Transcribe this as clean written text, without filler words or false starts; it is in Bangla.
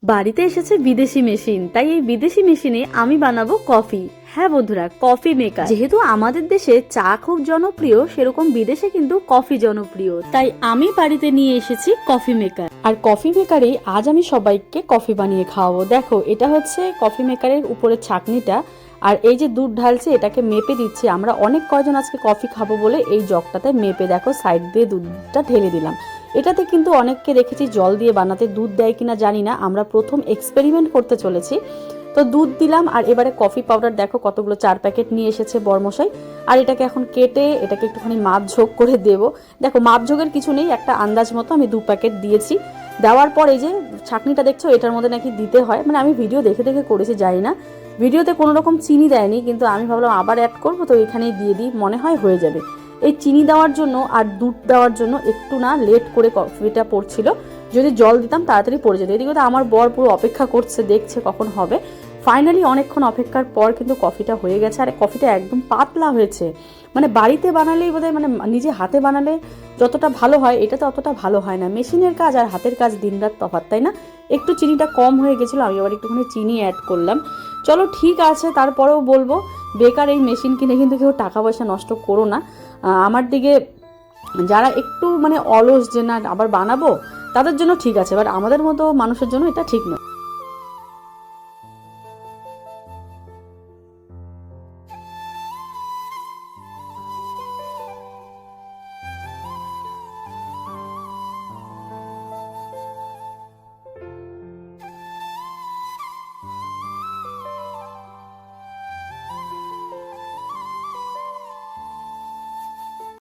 বাড়িতে এসেছে বিদেশি মেশিন, তাই এই বিদেশি মেশিনে আমি বানাবো কফি। হ্যাঁ বন্ধুরা, কফি মেকার। যেহেতু আমাদের দেশে চা খুব জনপ্রিয়, সেরকম বিদেশে কিন্তু কফি জনপ্রিয়, তাই আমি বাড়িতে নিয়ে এসেছি কফি মেকার। আর কফি মেকারে আজ আমি সবাইকে কফি বানিয়ে খাওয়াবো। দেখো, এটা হচ্ছে কফি মেকারের উপরে ছাঁকনিটা, আর এই যে দুধ ঢালছে এটাকে মেপে দিচ্ছি। আমরা অনেক কয়জন আজকে কফি খাবো বলে এই জগটাতে মেপে দেখো সাইড দিয়ে দুধটা ঢেলে দিলাম। এটাতে কিন্তু অনেককে দেখেছি জল দিয়ে বানাতে, দুধ দেয় কিনা জানি না, আমরা প্রথম এক্সপেরিমেন্ট করতে চলেছি। তো দুধ দিলাম, আর এবারে কফি পাউডার দেখো কতগুলো 4 প্যাকেট নিয়ে এসেছে বরমশাই। আর এটাকে এখন কেটে এটাকে একটুখানি মাপ ঝোঁক করে দেবো। দেখো, মাপ ঝোঁকের কিছু নেই, একটা আন্দাজ মতো আমি 2 প্যাকেট দিয়েছি। দেওয়ার পর এই যে ছাঁকনিটা দেখছো, এটার মধ্যে নাকি দিতে হয়, মানে আমি ভিডিও দেখে দেখে করেছি, জানি না ভিডিওতে কোনো রকম চিনি দেয়নি, কিন্তু আমি ভাবলাম আবার অ্যাড করবো, তো এখানেই দিয়ে দিই, মনে হয় হয়ে যাবে। এই চিনি দেওয়ার জন্য আর দুধ দেওয়ার জন্য একটু না লেট করে কফিটা পড়ছিল, যদি জল দিতাম তাড়াতাড়ি পড়ে যেত। এদিকে তো আমার বর পুরো অপেক্ষা করছে, দেখছে কখন হবে। ফাইনালি অনেকক্ষণ অপেক্ষার পর কিন্তু কফিটা হয়ে গেছে, আর কফিটা একদম পাতলা হয়েছে। মানে বাড়িতে বানালেই বোধহয়, মানে নিজে হাতে বানালে যতটা ভালো হয়, এটা তো অতটা ভালো হয় না। মেশিনের কাজ আর হাতের কাজ দিনরাত তফাৎ, তাই না? একটু চিনিটা কম হয়ে গেছিলো, আমি আবার একটুখানি চিনি অ্যাড করলাম। চলো ঠিক আছে, তারপরেও বলবো বেকার এই মেশিন কিনে কিন্তু কেউ টাকা পয়সা নষ্ট করো না। আমার দিকে যারা একটু মানে অলস, যে না আবার বানাবো, তাদের জন্য ঠিক আছে, বাট আমাদের মতো মানুষের জন্য এটা ঠিক নয়।